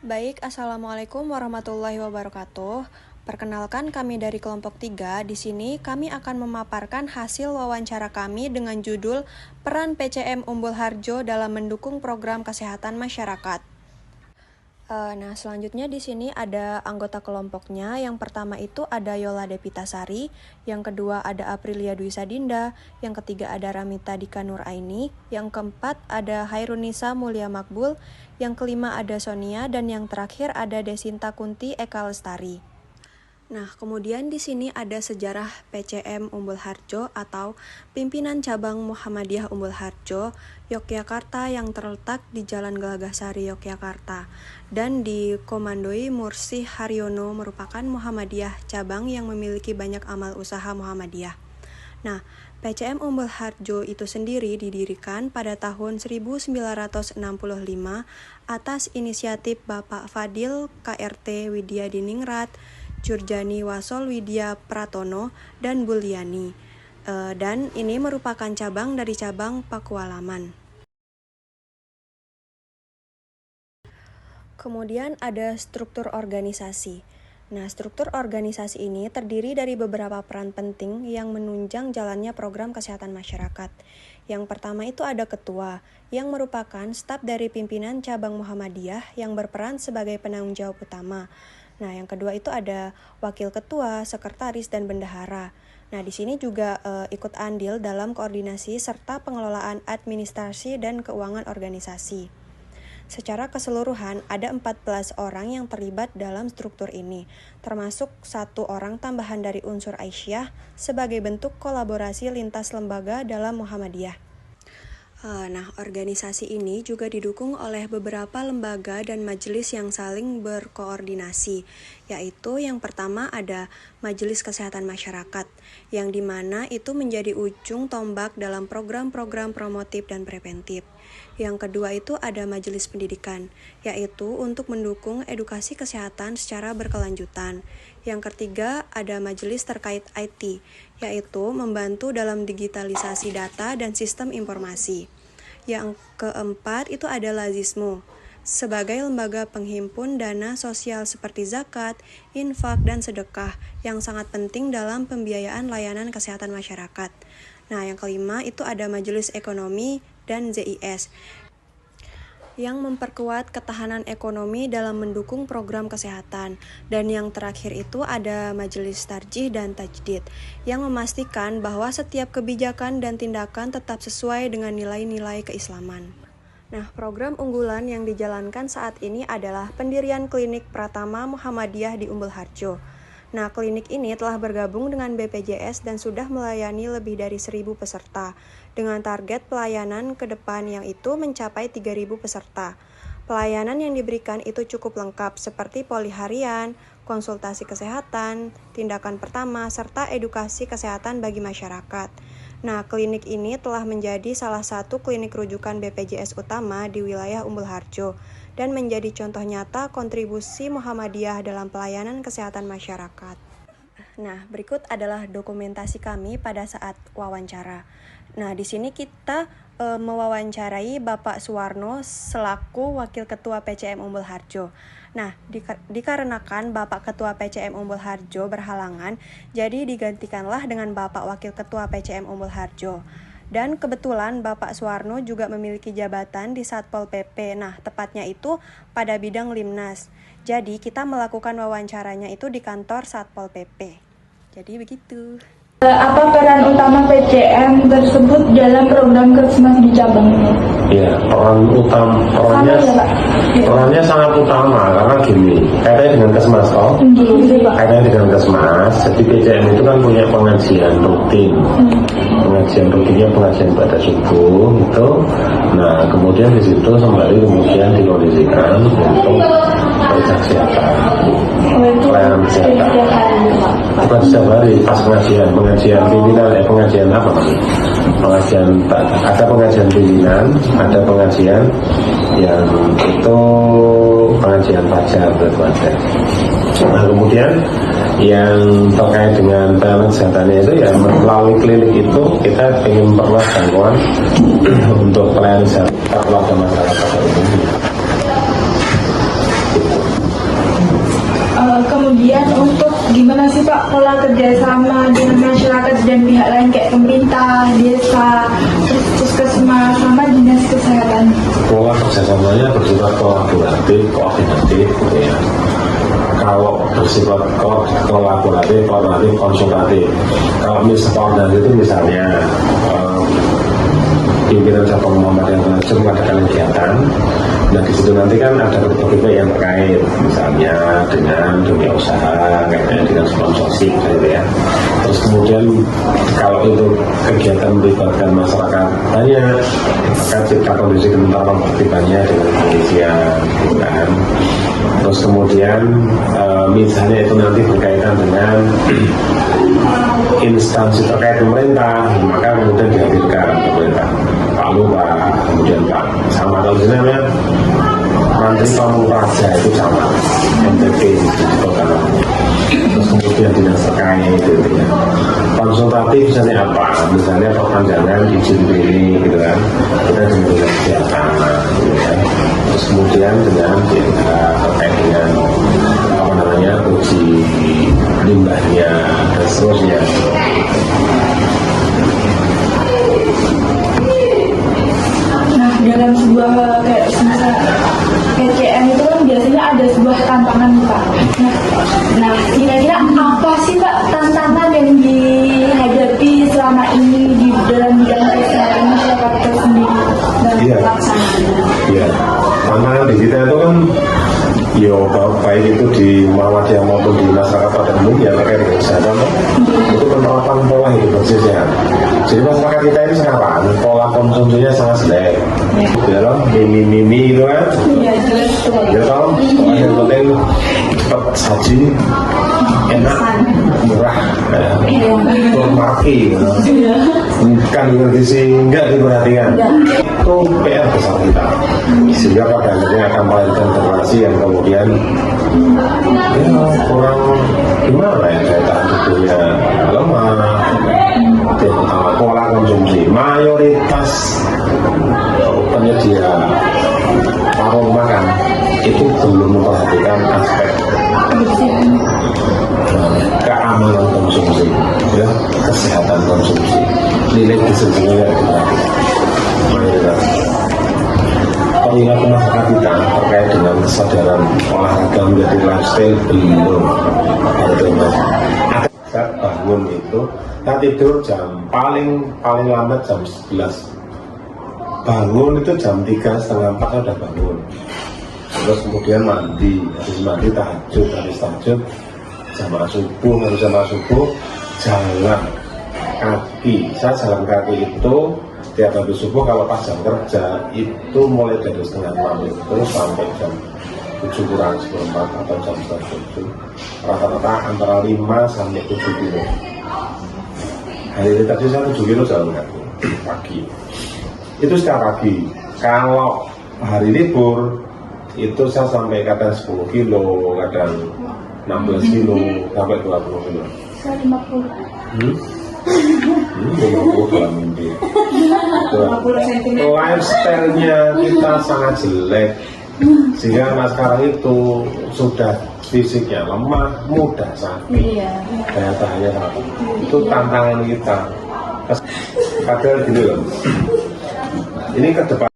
Baik, Assalamualaikum warahmatullahi wabarakatuh. Perkenalkan kami dari kelompok 3. Di sini kami akan memaparkan hasil wawancara kami dengan judul Peran PCM Umbul Harjo dalam mendukung program kesehatan masyarakat. Selanjutnya di sini ada anggota kelompoknya. Yang pertama itu ada Yola Depitasari, yang kedua ada Aprilia Dwi Sadinda, yang ketiga ada Ramita Dika Nuraini, yang keempat ada Hairunisa Mulia Makbul, yang kelima ada Sonia, dan yang terakhir ada Desinta Kunti Eka Lestari. Kemudian di sini ada sejarah PCM Umbul Harjo atau Pimpinan Cabang Muhammadiyah Umbul Harjo, Yogyakarta yang terletak di Jalan Gelagasari, Yogyakarta, dan dikomandoi Mursi Haryono merupakan Muhammadiyah cabang yang memiliki banyak amal usaha Muhammadiyah. PCM Umbul Harjo itu sendiri didirikan pada tahun 1965 atas inisiatif Bapak Fadil KRT Widya Diningrat, Jurjani Wasol Widya Pratono, dan Buliani. Dan ini merupakan cabang dari cabang Pakualaman. Kemudian ada struktur organisasi. Struktur organisasi ini terdiri dari beberapa peran penting yang menunjang jalannya program kesehatan masyarakat. Yang pertama itu ada ketua, yang merupakan staf dari pimpinan cabang Muhammadiyah yang berperan sebagai penanggung jawab utama. Yang kedua itu ada wakil ketua, sekretaris, dan bendahara. Di sini juga ikut andil dalam koordinasi serta pengelolaan administrasi dan keuangan organisasi. Secara keseluruhan ada 14 orang yang terlibat dalam struktur ini, termasuk 1 orang tambahan dari unsur Aisyah sebagai bentuk kolaborasi lintas lembaga dalam Muhammadiyah. Organisasi ini juga didukung oleh beberapa lembaga dan majelis yang saling berkoordinasi, yaitu yang pertama ada Majelis Kesehatan Masyarakat, yang dimana itu menjadi ujung tombak dalam program-program promotif dan preventif. Yang kedua itu ada Majelis Pendidikan, yaitu untuk mendukung edukasi kesehatan secara berkelanjutan. Yang ketiga ada Majelis terkait IT, yaitu membantu dalam digitalisasi data dan sistem informasi. Yang keempat itu ada Lazismo, sebagai lembaga penghimpun dana sosial seperti zakat, infak, dan sedekah yang sangat penting dalam pembiayaan layanan kesehatan masyarakat. Yang kelima itu ada Majelis Ekonomi dan ZIS, yang memperkuat ketahanan ekonomi dalam mendukung program kesehatan. Dan yang terakhir itu ada Majelis Tarjih dan Tajdid, yang memastikan bahwa setiap kebijakan dan tindakan tetap sesuai dengan nilai-nilai keislaman. Program unggulan yang dijalankan saat ini adalah pendirian klinik Pratama Muhammadiyah di Umbul Harjo. Klinik ini telah bergabung dengan BPJS dan sudah melayani lebih dari 1.000 peserta, dengan target pelayanan ke depan yang itu mencapai 3.000 peserta. Pelayanan yang diberikan itu cukup lengkap seperti poliharian, konsultasi kesehatan, tindakan pertama, serta edukasi kesehatan bagi masyarakat. Klinik ini telah menjadi salah satu klinik rujukan BPJS utama di wilayah Umbul Harjo dan menjadi contoh nyata kontribusi Muhammadiyah dalam pelayanan kesehatan masyarakat. Berikut adalah dokumentasi kami pada saat wawancara. Di sini kita mewawancarai Bapak Suwarno selaku Wakil Ketua PCM Umbul Harjo. Dikarenakan Bapak Ketua PCM Umbul Harjo berhalangan, jadi digantikanlah dengan Bapak Wakil Ketua PCM Umbul Harjo. Dan kebetulan Bapak Suwarno juga memiliki jabatan di Satpol PP, tepatnya itu pada bidang Limnas. Jadi kita melakukan wawancaranya itu di kantor Satpol PP. Jadi begitu. Apa peran utama PCM tersebut dalam program Kesmas di cabang ini? Ya, perannya sangat utama karena gini, kaitannya dengan Kesmas kaitannya dengan Kesmas. Jadi PCM itu kan punya pengajian rutin, pengajian rutinnya pengajian pada subuh itu. Kemudian di situ sembari kemudian dikondisikan untuk periksa kesehatan, pelayanan kesehatan. Bukan setiap hari pas pengajian pimpinan, pengajian apa? Ada pengajian pimpinan, ada pengajian yang itu pengajian fajar berkeluarga. Kemudian yang terkait dengan pelayanan kesehatannya itu ya melalui klinik itu kita ingin memperluas jangkauan untuk pelayanan kesehatan keluarga masyarakat umum. pola kerjasama dengan masyarakat dan pihak lain kayak pemerintah, desa, terus puskesmas sama dinas kesehatan. Pola kerjasamanya bersifat kolaboratif, koordinatif, gitu ya. Kalau bersifat kolaboratif, koordinatif, konsultatif. Kalau koordinatif itu misalnya pimpinan cabang Muhammadiyah Penajam mengadakan kegiatan. Nah di situ nanti kan ada berbagai yang terkait, misalnya dengan dunia usaha, kayaknya dengan sponsorship, gitu ya. Terus kemudian kalau itu kegiatan melibatkan masyarakat banyak, maka cipta kondisi ketentraman tertibannya dengan kepolisian, gitu kan. Terus kemudian misalnya itu nanti berkaitan dengan instansi terkait pemerintah, maka kemudian dihadirkan pemerintah Pak Lurah, kemudian Pak sama kalau di namanya Menteri Pamung Praja itu sama MTP di kota. Terus kemudian dinas terkait gitu ya. Konsultatif misalnya apa? Misalnya perpanjangan izin ini gitu kan. Kita dengan kesehatan gitu kan. Terus kemudian dengan terkait dengan apa namanya uji limbahnya dan seterusnya. Nah, dalam sebuah kayak misal PCM itu kan biasanya ada sebuah tantangan Pak. Nah kira-kira apa sih Pak tantangan yang dihadapi selama ini di dalam bidang kesehatan masyarakat tersendiri dalam pelaksanaannya? Iya, tantangan di kita itu kan baik itu di Muhammadiyah maupun di masyarakat pada umumnya terkait dengan kesehatan itu penerapan pola hidup bersih sehat. Jadi masyarakat kita ini sekarang pola konsumsinya sangat jelek. Ya loh, mimi itu kan. Iya jelas tuh. Ya toh, yang penting cepat saji, enak, murah, marki. Bukan nutrisi enggak diperhatikan. Itu PR besar kita. Sehingga pada akhirnya akan melahirkan generasi yang kemudian kurang gimana ya daya tahan tubuhnya lemah. Pola konsumsi mayoritas penyedia warung makan itu belum memperhatikan aspek keamanan konsumsi, ya, kesehatan konsumsi, nilai gizinya mayoritas. Perilaku masyarakat kita terkait dengan kesadaran olahraga menjadi lifestyle belum ada. Saat bangun itu, kita tidur paling lambat jam 11. Bangun itu jam 3:30 sudah bangun. Terus kemudian mandi, habis mandi habis tahajud jamaah subuh jalan kaki. Saya jalan kaki itu tiap habis subuh kalau pas jam kerja itu mulai dari 5:30 itu sampai jam 7 kurang 1/4 atau jam 7. Rata-rata antara 5 sampai 7 kilo. Hari ini tadi saya 7 kilo jalan kaki pagi. Itu setiap pagi. Kalau hari libur itu saya sampai kadang 10 kilo, kadang 16 kilo sampai 20 kilo. Saya 50. 50 dalam mimpi. Lifestyle-nya kita sangat jelek, sehingga anak sekarang itu sudah fisiknya lemah, mudah sakit, daya tahannya sangat lemah. Itu tantangan kita. Padahal gini loh, ini ke depan.